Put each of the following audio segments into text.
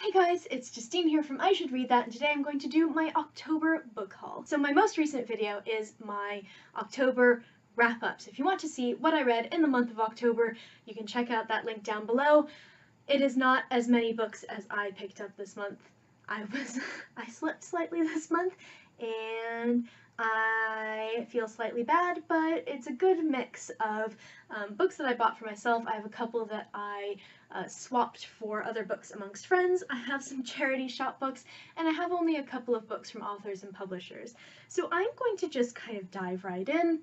Hey guys, it's Justine here from I Should Read That, and today I'm going to do my October book haul. So my most recent video is my October wrap-ups. If you want to see what I read in the month of October, you can check out that link down below. It is not as many books as I picked up this month. I slept slightly this month, and I feel slightly bad, but it's a good mix of books that I bought for myself. I have a couple that I swapped for other books amongst friends. I have some charity shop books, and I have only a couple of books from authors and publishers. So I'm going to just kind of dive right in.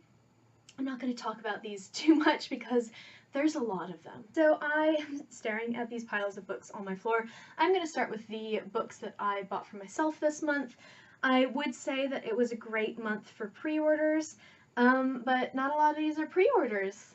I'm not going to talk about these too much because there's a lot of them. So I'm staring at these piles of books on my floor. I'm going to start with the books that I bought for myself this month. I would say that it was a great month for pre-orders, but not a lot of these are pre-orders.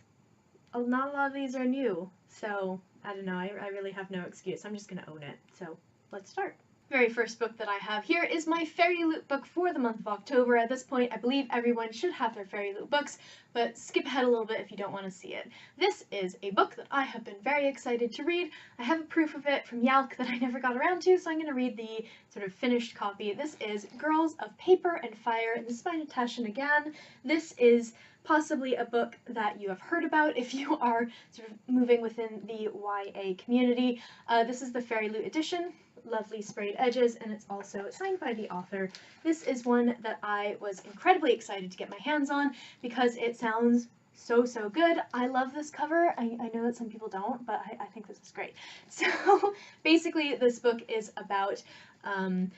Not a lot of these are new, so I don't know, I really have no excuse. I'm just going to own it, so let's start. Very first book that I have here is my Fairy Loot book for the month of October. At this point, I believe everyone should have their Fairy Loot books, but skip ahead a little bit if you don't want to see it. This is a book that I have been very excited to read. I have a proof of it from Yalc that I never got around to, so I'm going to read the sort of finished copy. This is Girls of Paper and Fire, and this is by Natasha Ngan. This is possibly a book that you have heard about if you are sort of moving within the YA community. This is the Fairy Loot edition. Lovely sprayed edges, and it's also signed by the author. This is one that I was incredibly excited to get my hands on because it sounds so good. I love this cover. I know that some people don't, but I think this is great. So basically this book is about I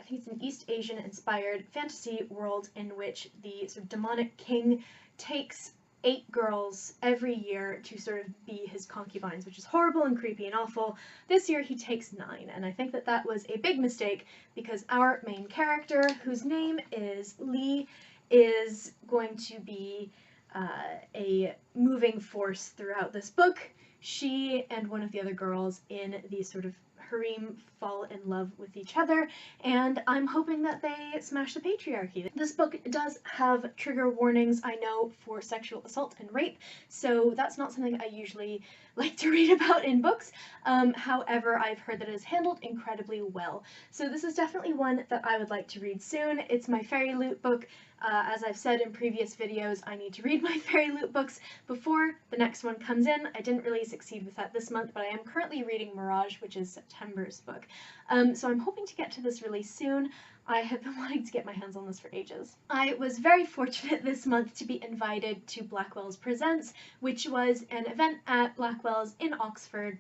think it's an East Asian inspired fantasy world in which the sort of demonic king takes 8 girls every year to sort of be his concubines, which is horrible and creepy and awful. This year he takes 9, and I think that that was a big mistake because our main character, whose name is Lee, is going to be a moving force throughout this book. She and one of the other girls in the sort of harem fall in love with each other, and I'm hoping that they smash the patriarchy. This book does have trigger warnings, I know, for sexual assault and rape, so that's not something I usually like to read about in books. However, I've heard that it is handled incredibly well. So this is definitely one that I would like to read soon. It's my Fairy Loot book. As I've said in previous videos, I need to read my Fairy Loot books before the next one comes in. I didn't really succeed with that this month, but I am currently reading Mirage, which is September's book. So I'm hoping to get to this really soon. I have been wanting to get my hands on this for ages. I was very fortunate this month to be invited to Blackwell's Presents, which was an event at Blackwell's in Oxford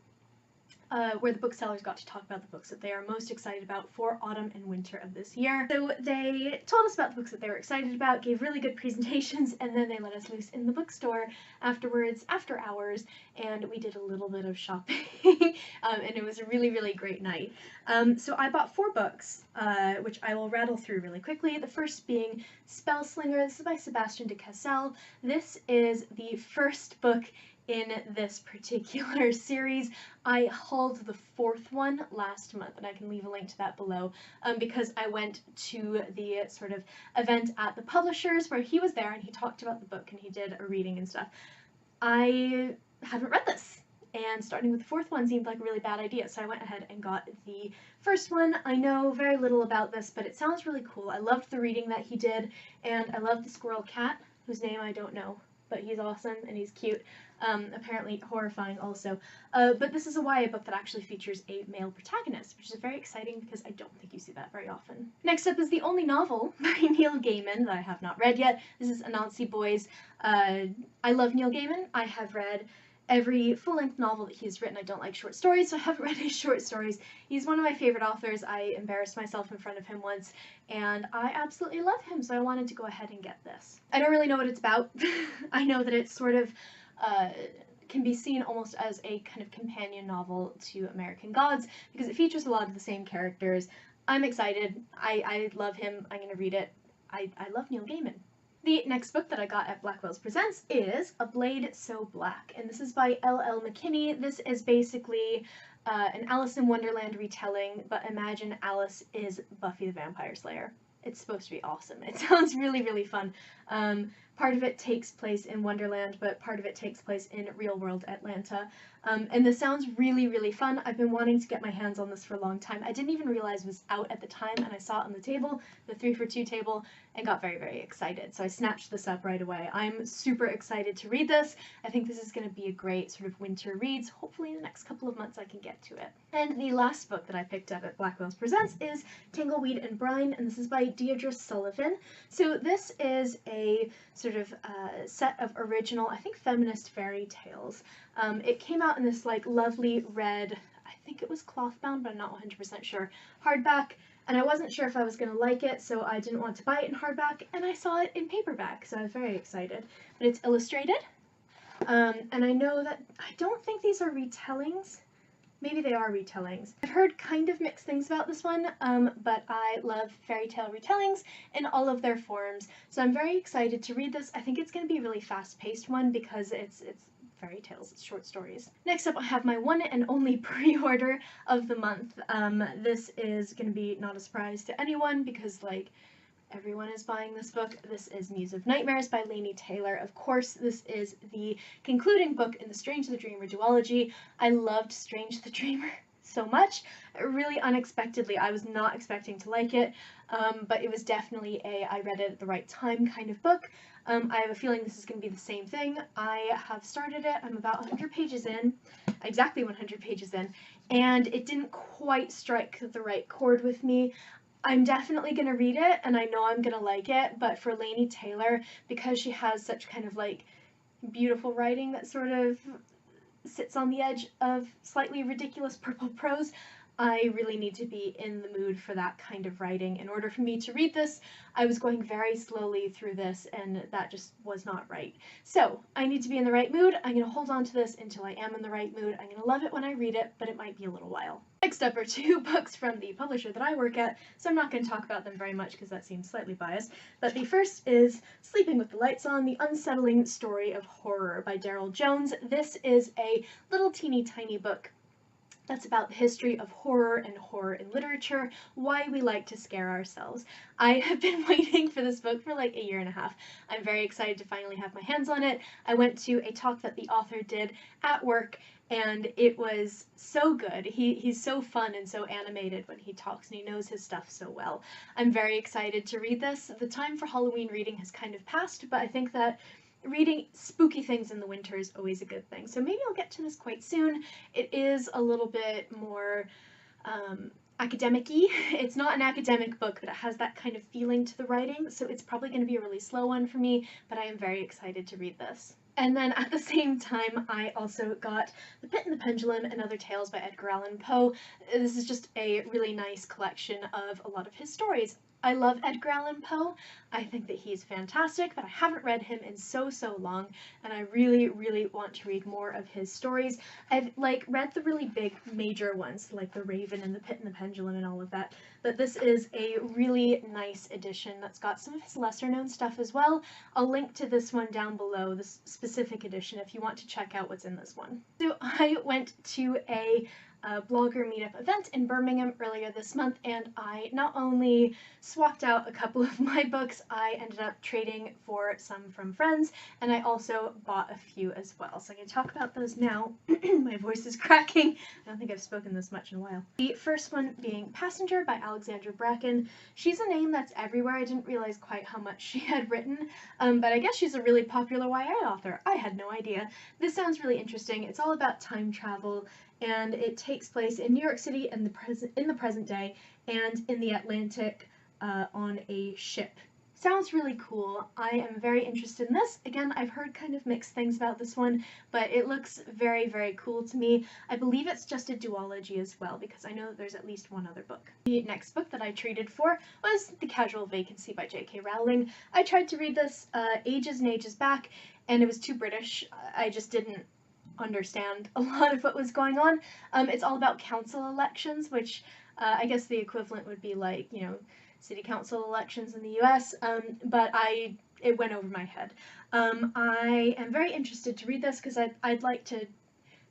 where the booksellers got to talk about the books that they are most excited about for autumn and winter of this year. So they told us about the books that they were excited about, gave really good presentations, and then they let us loose in the bookstore afterwards, after hours, and we did a little bit of shopping, and it was a really great night. So I bought 4 books, which I will rattle through really quickly. The first being Spellslinger. This is by Sebastian de Cassel. This is the first book in this particular series. I hauled the 4th one last month, and I can leave a link to that below, because I went to the sort of event at the publishers where he was there and he talked about the book and he did a reading and stuff. I haven't read this, and starting with the 4th one seemed like a really bad idea, so I went ahead and got the first one. I know very little about this, but it sounds really cool. I loved the reading that he did, and I love the squirrel cat, whose name I don't know, but he's awesome and he's cute. Apparently horrifying also. But this is a YA book that actually features a male protagonist, which is very exciting because I don't think you see that very often. Next up is the only novel by Neil Gaiman that I have not read yet. This is Anansi Boys. I love Neil Gaiman. I have read every full-length novel that he's written. I don't like short stories, so I haven't read his short stories. He's one of my favorite authors. I embarrassed myself in front of him once, and I absolutely love him, so I wanted to go ahead and get this. I don't really know what it's about. I know that it's sort of can be seen almost as a kind of companion novel to American Gods, because it features a lot of the same characters. I'm excited. I love him. I'm gonna read it. I love Neil Gaiman. The next book that I got at Blackwell's Presents is A Blade So Black, and this is by L.L. McKinney. This is basically an Alice in Wonderland retelling, but imagine Alice is Buffy the Vampire Slayer. It's supposed to be awesome. It sounds really fun. Part of it takes place in Wonderland, but part of it takes place in real-world Atlanta. And this sounds really, really fun. I've been wanting to get my hands on this for a long time. I didn't even realize it was out at the time, and I saw it on the table, the 3-for-2 table, and got very, very excited. So I snatched this up right away. I'm super excited to read this. I think this is going to be a great sort of winter read. Hopefully in the next couple of months I can get to it. And the last book that I picked up at Blackwell's Presents is Tangleweed and Brine, and this is by Deirdre Sullivan. So this is a sort of set of original, I think, feminist fairy tales. It came out in this like lovely red, I think it was cloth bound, but I'm not 100% sure, hardback, and I wasn't sure if I was going to like it, so I didn't want to buy it in hardback, and I saw it in paperback, so I was very excited. But it's illustrated, and I know that, I don't think these are retellings. Maybe they are retellings. I've heard kind of mixed things about this one, but I love fairy tale retellings in all of their forms, so I'm very excited to read this. I think it's going to be a really fast-paced one because it's fairy tales, it's short stories. Next up I have my one and only pre-order of the month. This is going to be not a surprise to anyone because, like, everyone is buying this book. This is Muse of Nightmares by Laini Taylor. Of course, this is the concluding book in the Strange the Dreamer duology. I loved Strange the Dreamer so much. Really unexpectedly. I was not expecting to like it, but it was definitely a I read it at the right time kind of book. I have a feeling this is going to be the same thing. I have started it, I'm about 100 pages in, exactly 100 pages in, and it didn't quite strike the right chord with me. I'm definitely going to read it, and I know I'm going to like it, but for Laini Taylor, because she has such kind of like beautiful writing that sort of sits on the edge of slightly ridiculous purple prose, I really need to be in the mood for that kind of writing. In order for me to read this, I was going very slowly through this, and that just was not right. So, I need to be in the right mood. I'm going to hold on to this until I am in the right mood. I'm going to love it when I read it, but it might be a little while. Next up are two books from the publisher that I work at, so I'm not going to talk about them very much because that seems slightly biased. But the first is Sleeping with the Lights On, The Unsettling Story of Horror by Darryl Jones. This is a little teeny tiny book that's about the history of horror and horror in literature, why we like to scare ourselves. I have been waiting for this book for like a year and a half. I'm very excited to finally have my hands on it. I went to a talk that the author did at work, and it was so good. He's so fun and so animated when he talks, and he knows his stuff so well. I'm very excited to read this. The time for Halloween reading has kind of passed, but I think that reading spooky things in the winter is always a good thing. So maybe I'll get to this quite soon. It is a little bit more academic-y. It's not an academic book, but it has that kind of feeling to the writing, so it's probably going to be a really slow one for me, but I am very excited to read this. And then at the same time, I also got The Pit and the Pendulum and Other Tales by Edgar Allan Poe. This is just a really nice collection of a lot of his stories. I love Edgar Allan Poe. I think that he's fantastic, but I haven't read him in so long, and I really, really want to read more of his stories. I've, like, read the really big major ones, like The Raven and The Pit and the Pendulum and all of that, but this is a really nice edition that's got some of his lesser-known stuff as well. I'll link to this one down below, this specific edition, if you want to check out what's in this one. So I went to a blogger meetup event in Birmingham earlier this month, and I not only swapped out a couple of my books, I ended up trading for some from friends, and I also bought a few as well. So I'm going to talk about those now. My voice is cracking. I don't think I've spoken this much in a while. The first one being Passenger by Alexandra Bracken. She's a name that's everywhere. I didn't realize quite how much she had written, but I guess she's a really popular YA author. I had no idea. This sounds really interesting. It's all about time travel, and it takes place in New York City in the present day and in the Atlantic on a ship. Sounds really cool. I am very interested in this. Again, I've heard kind of mixed things about this one, but it looks very, very cool to me. I believe it's just a duology as well, because I know that there's at least one other book. The next book that I traded for was The Casual Vacancy by J.K. Rowling. I tried to read this ages and ages back, and it was too British. I just didn't understand a lot of what was going on. It's all about council elections, which I guess the equivalent would be like, you know, city council elections in the US, but it went over my head. I am very interested to read this because I'd like to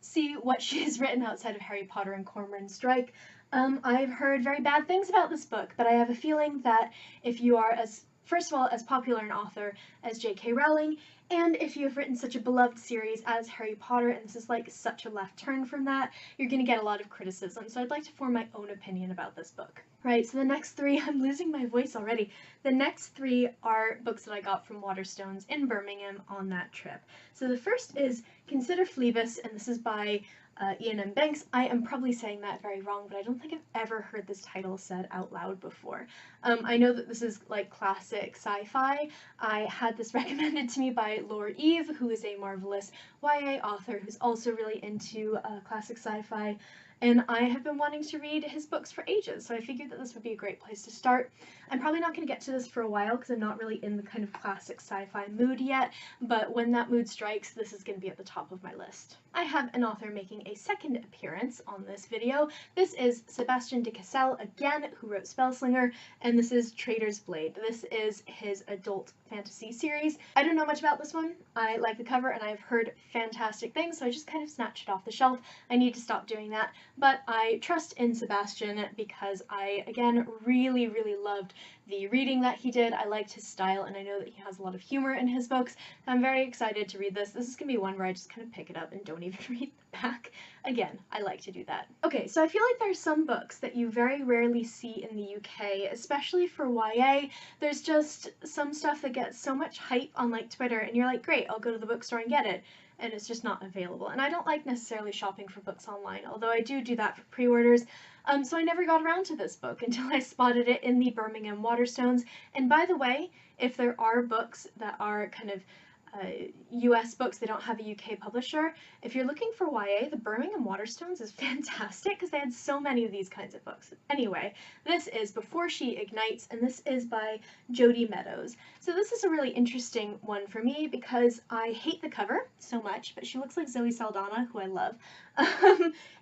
see what she has written outside of Harry Potter and Cormoran Strike. I've heard very bad things about this book, but I have a feeling that if you are as First of all, as popular an author as J.K. Rowling, and if you have written such a beloved series as Harry Potter, and this is like such a left turn from that, you're going to get a lot of criticism. So I'd like to form my own opinion about this book. Right, so the next three, I'm losing my voice already. The next three are books that I got from Waterstones in Birmingham on that trip. So the first is Consider Phlebas, and this is by Iain M. Banks. I am probably saying that very wrong, but I don't think I've ever heard this title said out loud before. I know that this is like classic sci-fi. I had this recommended to me by Laura Eve, who is a marvelous YA author who's also really into classic sci-fi, and I have been wanting to read his books for ages, so I figured that this would be a great place to start. I'm probably not going to get to this for a while because I'm not really in the kind of classic sci-fi mood yet, but when that mood strikes, this is going to be at the top of my list. I have an author making a second appearance on this video. This is Sebastian de Cassel, again, who wrote Spellslinger, and this is Traitor's Blade. This is his adult fantasy series. I don't know much about this one. I like the cover and I've heard fantastic things, so I just kind of snatched it off the shelf. I need to stop doing that, but I trust in Sebastian because I, again, really, really loved the reading that he did. I liked his style, and I know that he has a lot of humor in his books. I'm very excited to read this. This is going to be one where I just kind of pick it up and don't even read the back. Again, I like to do that. Okay, so I feel like there are some books that you very rarely see in the UK, especially for YA. There's just some stuff that gets so much hype on like Twitter, and you're like, great, I'll go to the bookstore and get it, and it's just not available. And I don't like necessarily shopping for books online, although I do that for pre-orders. So I never got around to this book until I spotted it in the Birmingham Waterstones. And by the way, if there are books that are kind of US books, they don't have a UK publisher, if you're looking for YA, the Birmingham Waterstones is fantastic because they had so many of these kinds of books. Anyway, this is Before She Ignites, and this is by Jodi Meadows. So this is a really interesting one for me because I hate the cover so much, but she looks like Zoe Saldana, who I love.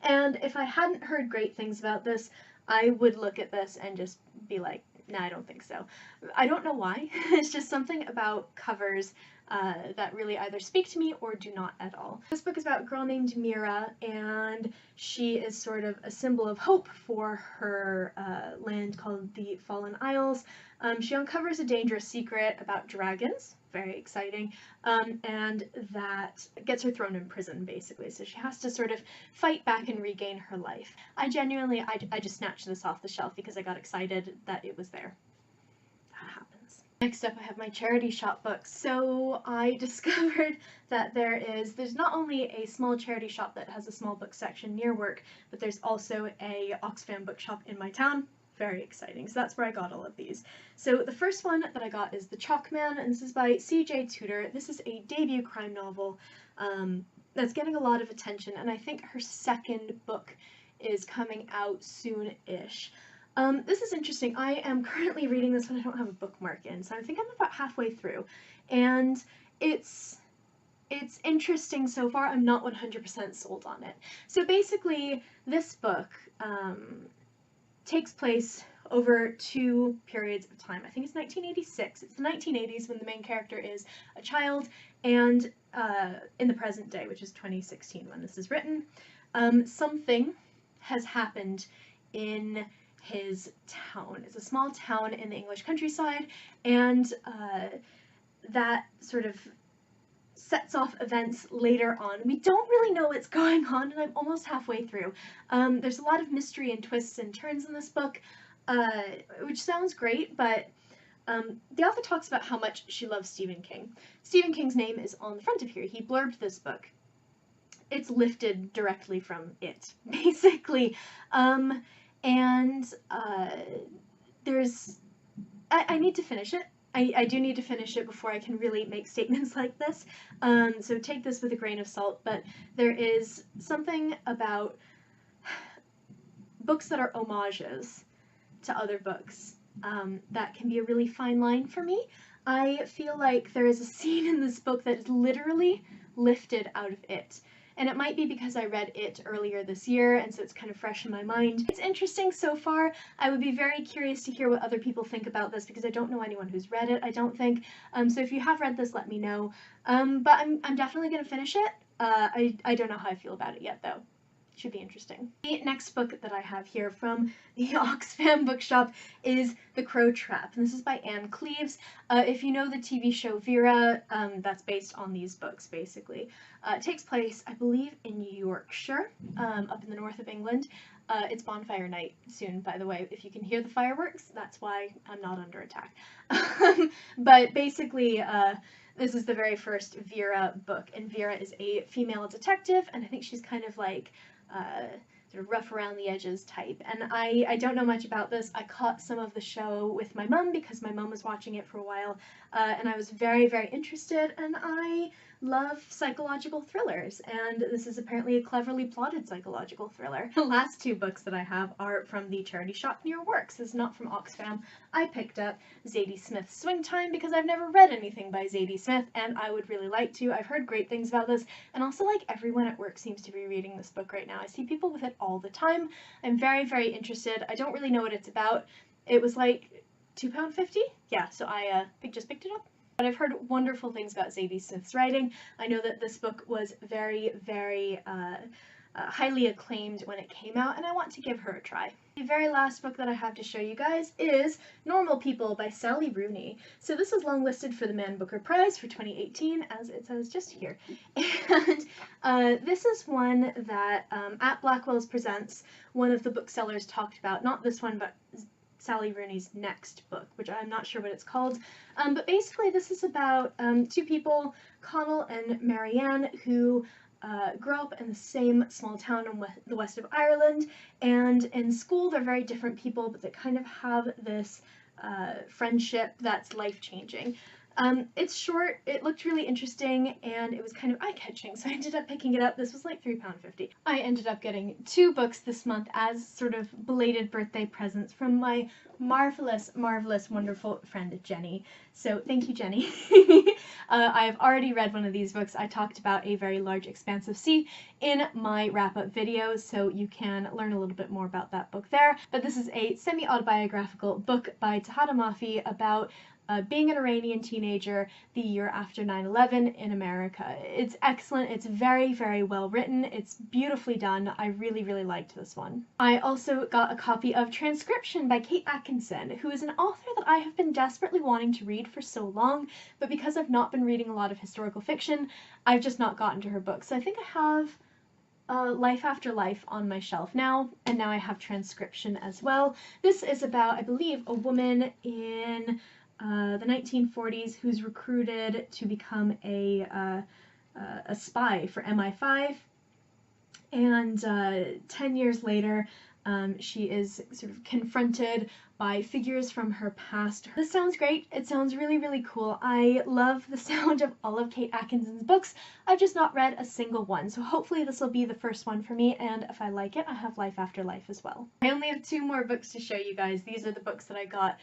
And if I hadn't heard great things about this, I would look at this and just be like, nah, I don't think so. I don't know why. It's just something about covers that really either speak to me or do not at all. This book is about a girl named Mira, and she is sort of a symbol of hope for her land called the Fallen Isles. She uncovers a dangerous secret about dragons, very exciting, and that gets her thrown in prison, basically. So she has to sort of fight back and regain her life. I genuinely, I just snatched this off the shelf because I got excited that it was there. That happens. Next up, I have my charity shop books. So I discovered that there's not only a small charity shop that has a small book section near work, but there's also a Oxfam bookshop in my town. Very exciting. So that's where I got all of these. So the first one that I got is The Chalkman, and this is by C.J. Tudor. This is a debut crime novel that's getting a lot of attention, and I think her second book is coming out soon-ish. This is interesting. I am currently reading this one. I don't have a bookmark in, so I think I'm about halfway through, and it's interesting so far. I'm not 100% sold on it. So basically, this book takes place over two periods of time. I think it's 1986. It's the 1980s when the main character is a child, and in the present day, which is 2016 when this is written, something has happened in his town. It's a small town in the English countryside, and that sort of sets off events later on. We don't really know what's going on, and I'm almost halfway through. There's a lot of mystery and twists and turns in this book, which sounds great, but the author talks about how much she loves Stephen King. Stephen King's name is on the front of here. He blurbed this book. It's lifted directly from it, basically. And I need to finish it. I do need to finish it before I can really make statements like this, so take this with a grain of salt, but there is something about books that are homages to other books that can be a really fine line for me. I feel like there is a scene in this book that is literally lifted out of it. And it might be because I read it earlier this year, and so it's kind of fresh in my mind. It's interesting so far. I would be very curious to hear what other people think about this, because I don't know anyone who's read it, I don't think. So if you have read this, let me know. But I'm definitely going to finish it. I don't know how I feel about it yet, though. should be interesting. The next book that I have here from the Oxfam bookshop is The Crow Trap, and this is by Anne Cleeves. If you know the TV show Vera, that's based on these books, basically. It takes place, I believe, in Yorkshire, up in the north of England. It's bonfire night soon, by the way. If you can hear the fireworks, that's why I'm not under attack. But basically, this is the very first Vera book, and Vera is a female detective, and I think she's kind of like sort of rough around the edges type. And I don't know much about this. I caught some of the show with my mum because my mum was watching it for a while, and I was very, very interested, and I love psychological thrillers, and this is apparently a cleverly plotted psychological thriller. The last two books that I have are from the charity shop near work. This is not from Oxfam. I picked up Zadie Smith's Swing Time because I've never read anything by Zadie Smith, and I would really like to. I've heard great things about this, and also like everyone at work seems to be reading this book right now. I see people with it all the time. I'm very, very interested. I don't really know what it's about. It was like £2.50? Yeah, so I just picked it up. But I've heard wonderful things about Zadie Smith's writing. I know that this book was very, very highly acclaimed when it came out, and I want to give her a try. The very last book that I have to show you guys is Normal People by Sally Rooney. So this is longlisted for the Man Booker Prize for 2018, as it says just here. And this is one that at Blackwell's Presents, one of the booksellers talked about, not this one, but Sally Rooney's next book, which I'm not sure what it's called. But basically this is about two people, Connell and Marianne, who grew up in the same small town in the west of Ireland, and in school they're very different people, but they kind of have this friendship that's life-changing. It's short, it looked really interesting, and it was kind of eye-catching, so I ended up picking it up. This was like £3.50. I ended up getting 2 books this month as sort of belated birthday presents from my marvelous, marvelous, wonderful friend Jenny. So thank you, Jenny. I've already read one of these books. I talked about A Very Large Expanse of Sea in my wrap-up video, so you can learn a little bit more about that book there. But this is a semi-autobiographical book by Tahada Mafi about being an Iranian teenager the year after 9/11 in America. It's excellent, it's very, very well written, it's beautifully done. I really, really liked this one. I also got a copy of Transcription by Kate Atkinson, who is an author that I have been desperately wanting to read for so long, but because I've not been reading a lot of historical fiction, I've just not gotten to her books. So I think I have Life After Life on my shelf now, and now I have Transcription as well. This is about, I believe, a woman in the 1940s who's recruited to become a spy for MI5, and 10 years later she is sort of confronted by figures from her past. This sounds great. It sounds really, really cool. I love the sound of all of Kate Atkinson's books. I've just not read a single one, so hopefully this will be the first one for me, and if I like it, I have Life After Life as well. I only have 2 more books to show you guys. These are the books that I got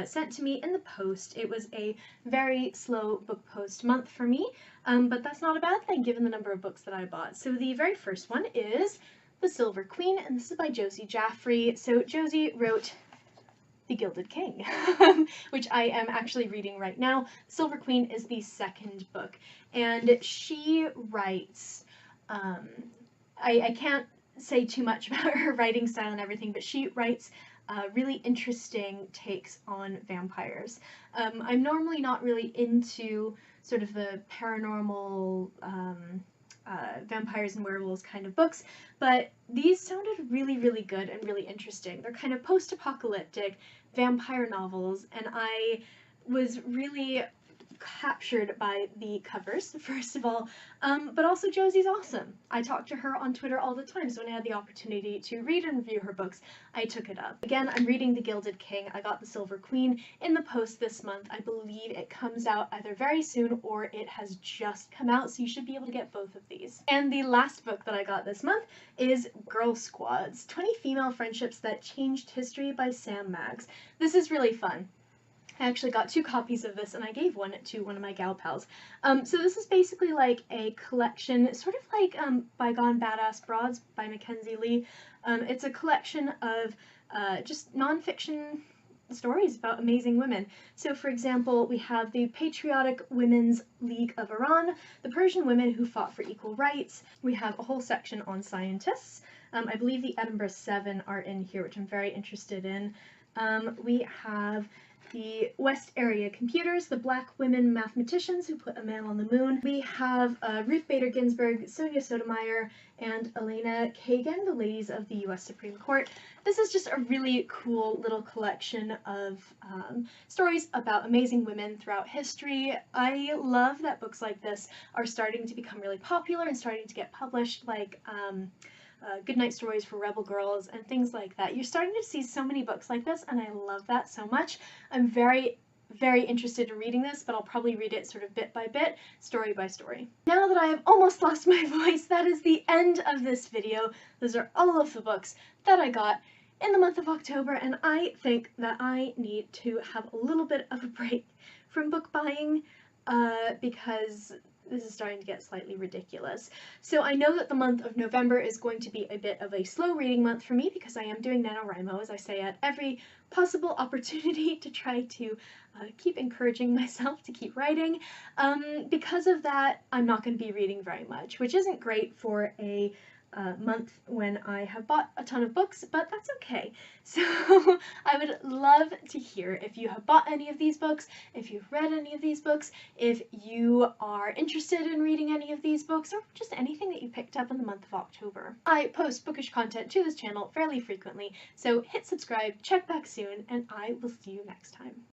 sent to me in the post. It was a very slow book post month for me, but that's not a bad thing given the number of books that I bought. So the very first one is The Silver Queen, and this is by Josie Jaffrey. So Josie wrote The Gilded King, which I am actually reading right now. Silver Queen is the second book, and she writes, I can't say too much about her writing style and everything, but she writes really interesting takes on vampires. I'm normally not really into sort of the paranormal vampires and werewolves kind of books, but these sounded really, really good and really interesting. They're kind of post-apocalyptic vampire novels, and I was really captured by the covers, first of all, but also Josie's awesome. I talk to her on Twitter all the time, so when I had the opportunity to read and review her books, I took it up. Again, I'm reading The Gilded King. I got The Silver Queen in the post this month. I believe it comes out either very soon or it has just come out, so you should be able to get both of these. And the last book that I got this month is Girl Squads, 20 Female Friendships That Changed History by Sam Maggs. This is really fun. I actually got 2 copies of this, and I gave one to one of my gal pals. So this is basically like a collection, sort of like Bygone Badass Broads by Mackenzie Lee. It's a collection of just nonfiction stories about amazing women. So for example, we have the Patriotic Women's League of Iran, the Persian women who fought for equal rights. We have a whole section on scientists. I believe the Edinburgh 7 are in here, which I'm very interested in. We have the West Area Computers, the Black Women Mathematicians Who Put a Man on the Moon. We have Ruth Bader Ginsburg, Sonia Sotomayor, and Elena Kagan, the ladies of the U.S. Supreme Court. This is just a really cool little collection of stories about amazing women throughout history. I love that books like this are starting to become really popular and starting to get published, like Goodnight Stories for Rebel Girls and things like that. You're starting to see so many books like this, and I love that so much. I'm very interested in reading this, but I'll probably read it sort of bit by bit, story by story. Now that I have almost lost my voice, that is the end of this video. Those are all of the books that I got in the month of October, and I think that I need to have a little bit of a break from book buying because this is starting to get slightly ridiculous. So I know that the month of November is going to be a bit of a slow reading month for me because I am doing NaNoWriMo, as I say, at every possible opportunity to try to keep encouraging myself to keep writing. Because of that, I'm not going to be reading very much, which isn't great for a month when I have bought a ton of books, but that's okay. So I would love to hear if you have bought any of these books, if you've read any of these books, if you are interested in reading any of these books, or just anything that you picked up in the month of October. I post bookish content to this channel fairly frequently, so hit subscribe, check back soon, and I will see you next time.